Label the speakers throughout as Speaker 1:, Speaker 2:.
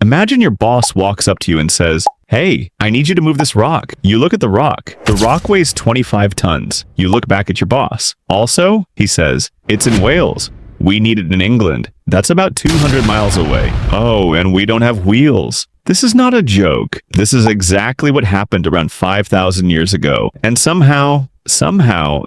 Speaker 1: Imagine your boss walks up to you and says, "Hey, I need you to move this rock." You look at the rock. The rock weighs 25 tons. You look back at your boss. "Also," he says, "it's in Wales. We need it in England. That's about 200 miles away. Oh, and we don't have wheels." This is not a joke. This is exactly what happened around 5,000 years ago. And somehow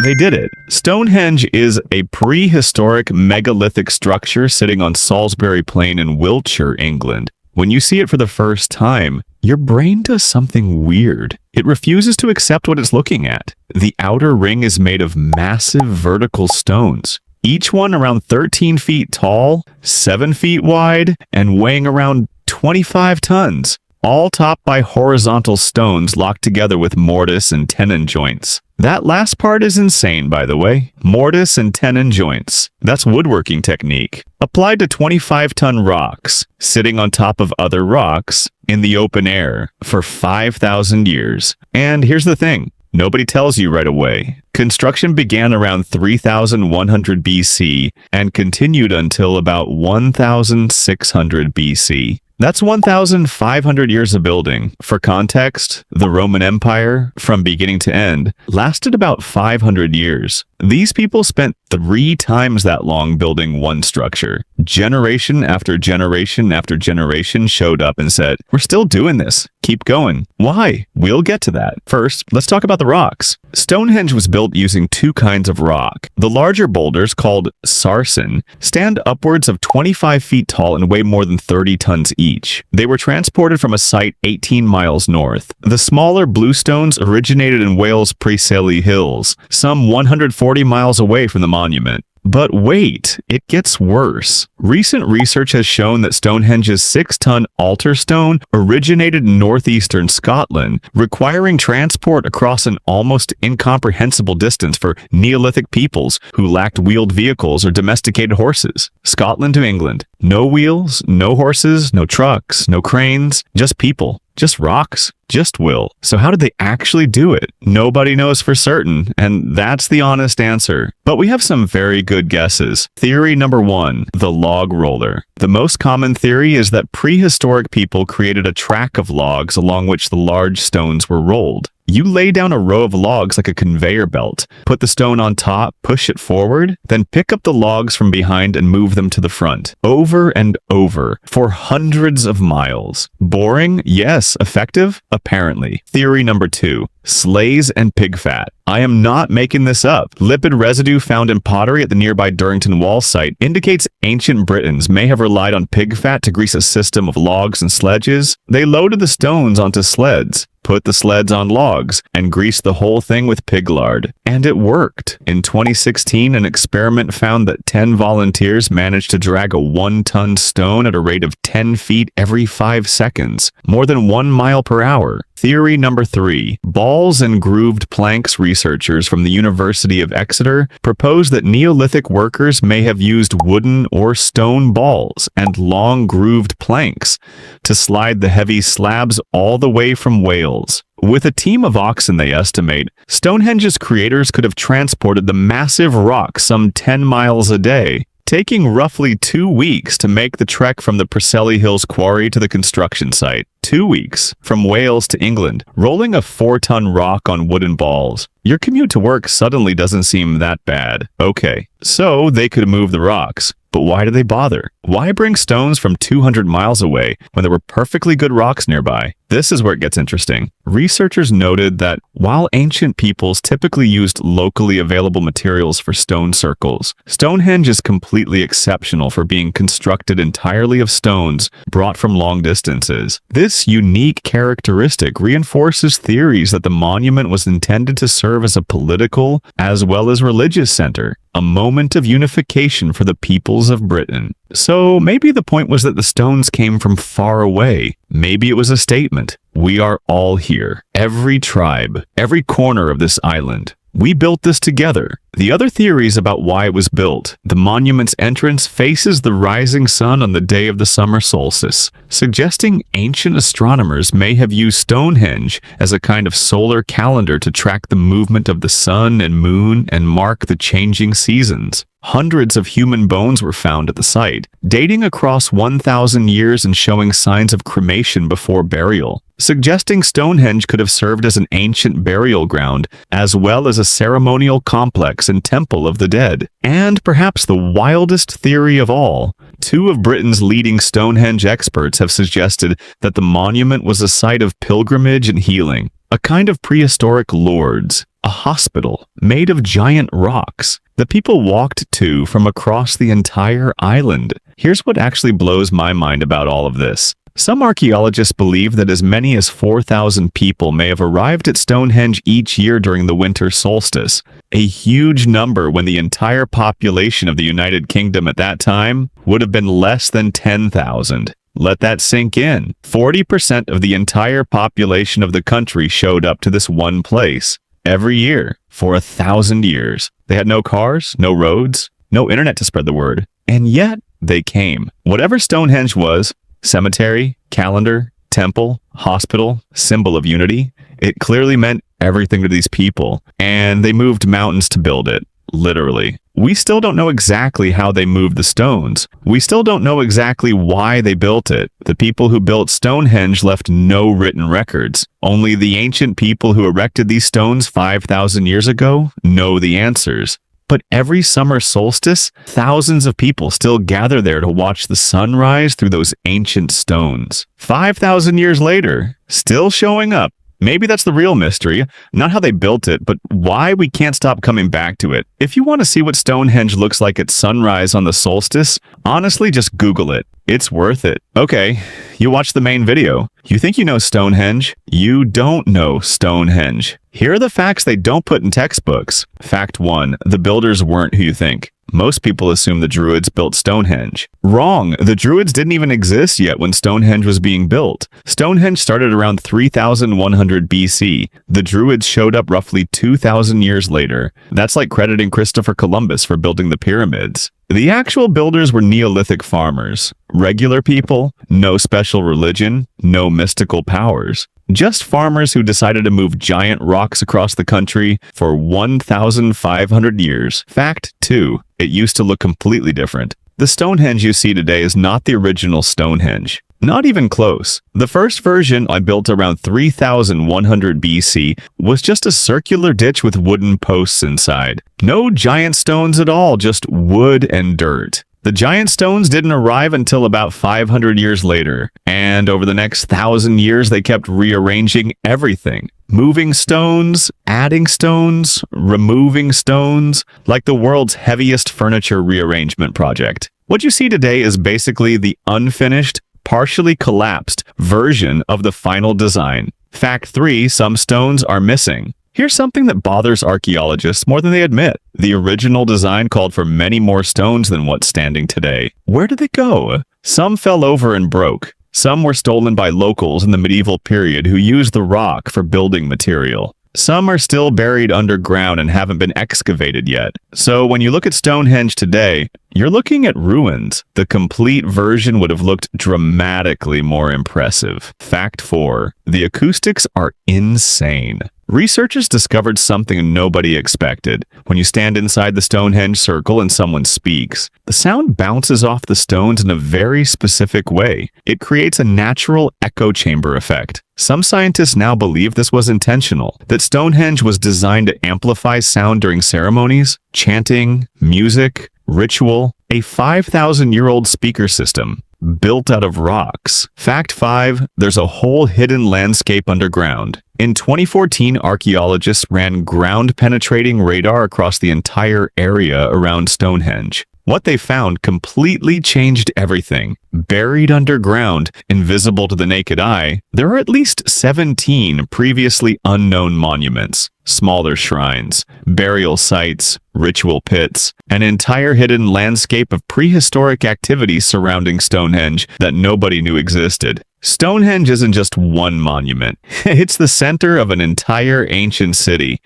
Speaker 1: they did it. Stonehenge is a prehistoric megalithic structure sitting on Salisbury Plain in Wiltshire, England. When you see it for the first time, your brain does something weird. It refuses to accept what it's looking at. The outer ring is made of massive vertical stones, each one around 13 feet tall, 7 feet wide, and weighing around 25 tons, all topped by horizontal stones locked together with mortise and tenon joints. That last part is insane, by the way. Mortise and tenon joints. That's woodworking technique. Applied to 25-ton rocks, sitting on top of other rocks in the open air for 5,000 years. And here's the thing. Nobody tells you right away. Construction began around 3100 BC and continued until about 1600 BC. That's 1,500 years of building. For context, the Roman Empire, from beginning to end, lasted about 500 years. These people spent 3 times that long building one structure. Generation after generation after generation showed up and said, "We're still doing this. Keep going." Why? We'll get to that. First, let's talk about the rocks. Stonehenge was built using 2 kinds of rock. The larger boulders, called sarsen, stand upwards of 25 feet tall and weigh more than 30 tons each. They were transported from a site 18 miles north. The smaller bluestones originated in Wales' Preseli Hills, some 140 miles away from the monument. But wait, it gets worse. Recent research has shown that Stonehenge's 6-ton altar stone originated in northeastern Scotland, requiring transport across an almost incomprehensible distance for Neolithic peoples who lacked wheeled vehicles or domesticated horses. Scotland to England. No wheels, no horses, no trucks, no cranes, just people. Just rocks, just will. So how did they actually do it? Nobody knows for certain, and that's the honest answer. But we have some very good guesses. Theory number 1, the log roller. The most common theory is that prehistoric people created a track of logs along which the large stones were rolled. You lay down a row of logs like a conveyor belt, put the stone on top, push it forward, then pick up the logs from behind and move them to the front, over and over, for hundreds of miles. Boring? Yes. Effective? Apparently. Theory number 2, sleighs and pig fat. I am not making this up. Lipid residue found in pottery at the nearby Durrington Wall site indicates ancient Britons may have relied on pig fat to grease a system of logs and sledges. They loaded the stones onto sleds, put the sleds on logs, and greased the whole thing with pig lard. And it worked. In 2016, an experiment found that 10 volunteers managed to drag a 1-ton stone at a rate of 10 feet every 5 seconds, more than 1 mile per hour. Theory number 3, balls and grooved planks. Researchers from the University of Exeter propose that Neolithic workers may have used wooden or stone balls and long grooved planks to slide the heavy slabs all the way from Wales. With a team of oxen, they estimate, Stonehenge's creators could have transported the massive rock some 10 miles a day, taking roughly 2 weeks to make the trek from the Preseli Hills quarry to the construction site. 2 weeks from Wales to England, rolling a 4-ton rock on wooden balls. Your commute to work suddenly doesn't seem that bad. Okay, so they could move the rocks. But why do they bother? Why bring stones from 200 miles away when there were perfectly good rocks nearby? This is where it gets interesting. Researchers noted that while ancient peoples typically used locally available materials for stone circles, Stonehenge is completely exceptional for being constructed entirely of stones brought from long distances. This unique characteristic reinforces theories that the monument was intended to serve as a political as well as religious center, a moment of unification for the peoples of Britain. So maybe the point was that the stones came from far away. Maybe it was a statement. We are all here. Every tribe, every corner of this island. We built this together. The other theories about why it was built: the monument's entrance faces the rising sun on the day of the summer solstice, suggesting ancient astronomers may have used Stonehenge as a kind of solar calendar to track the movement of the sun and moon and mark the changing seasons. Hundreds of human bones were found at the site, dating across 1,000 years and showing signs of cremation before burial, suggesting Stonehenge could have served as an ancient burial ground, as well as a ceremonial complex and temple of the dead. And perhaps the wildest theory of all, two of Britain's leading Stonehenge experts have suggested that the monument was a site of pilgrimage and healing, a kind of prehistoric Lourdes, a hospital made of giant rocks that people walked to from across the entire island. Here's what actually blows my mind about all of this. Some archaeologists believe that as many as 4,000 people may have arrived at Stonehenge each year during the winter solstice, a huge number when the entire population of the United Kingdom at that time would have been less than 10,000. Let that sink in. 40% of the entire population of the country showed up to this one place every year for 1,000 years. They had no cars, no roads, no internet to spread the word, and yet they came. Whatever Stonehenge was, cemetery, calendar, temple, hospital, symbol of unity, it clearly meant everything to these people, and they moved mountains to build it, literally. We still don't know exactly how they moved the stones. We still don't know exactly why they built it. The people who built Stonehenge left no written records. Only the ancient people who erected these stones 5,000 years ago know the answers. But every summer solstice, thousands of people still gather there to watch the sun rise through those ancient stones. 5,000 years later, still showing up. Maybe that's the real mystery, not how they built it, but why we can't stop coming back to it. If you want to see what Stonehenge looks like at sunrise on the solstice, honestly, just Google it. It's worth it. Okay, you watch the main video. You think you know Stonehenge? You don't know Stonehenge. Here are the facts they don't put in textbooks. Fact 1. The builders weren't who you think. Most people assume the Druids built Stonehenge. Wrong! The Druids didn't even exist yet when Stonehenge was being built. Stonehenge started around 3,100 BC. The Druids showed up roughly 2,000 years later. That's like crediting Christopher Columbus for building the pyramids. The actual builders were Neolithic farmers. Regular people, no special religion, no mystical powers. Just farmers who decided to move giant rocks across the country for 1,500 years. Fact 2. It used to look completely different. The Stonehenge you see today is not the original Stonehenge. Not even close. The first version, I built around 3,100 BC, was just a circular ditch with wooden posts inside. No giant stones at all, just wood and dirt. The giant stones didn't arrive until about 500 years later, and over the next 1,000 years they kept rearranging everything. Moving stones, adding stones, removing stones, like the world's heaviest furniture rearrangement project. What you see today is basically the unfinished, partially collapsed version of the final design. Fact 3, some stones are missing. Here's something that bothers archaeologists more than they admit. The original design called for many more stones than what's standing today. Where did they go? Some fell over and broke. Some were stolen by locals in the medieval period who used the rock for building material. Some are still buried underground and haven't been excavated yet. So when you look at Stonehenge today, you're looking at ruins. The complete version would have looked dramatically more impressive. Fact 4. The acoustics are insane. Researchers discovered something nobody expected. When you stand inside the Stonehenge circle and someone speaks, the sound bounces off the stones in a very specific way. It creates a natural echo chamber effect. Some scientists now believe this was intentional, that Stonehenge was designed to amplify sound during ceremonies, chanting, music, ritual, a 5,000-year-old speaker system built out of rocks. Fact 5. There's a whole hidden landscape underground. In 2014, archaeologists ran ground-penetrating radar across the entire area around Stonehenge. What they found completely changed everything. Buried underground, invisible to the naked eye, there are at least 17 previously unknown monuments, smaller shrines, burial sites, ritual pits, an entire hidden landscape of prehistoric activities surrounding Stonehenge that nobody knew existed. Stonehenge isn't just one monument. It's the center of an entire ancient city,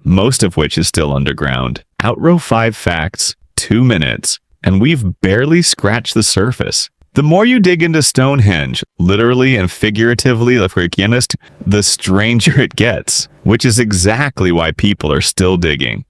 Speaker 1: most of which is still underground. Outrow 5 facts, 2 minutes, and we've barely scratched the surface. The more you dig into Stonehenge, literally and figuratively, the stranger it gets, which is exactly why people are still digging.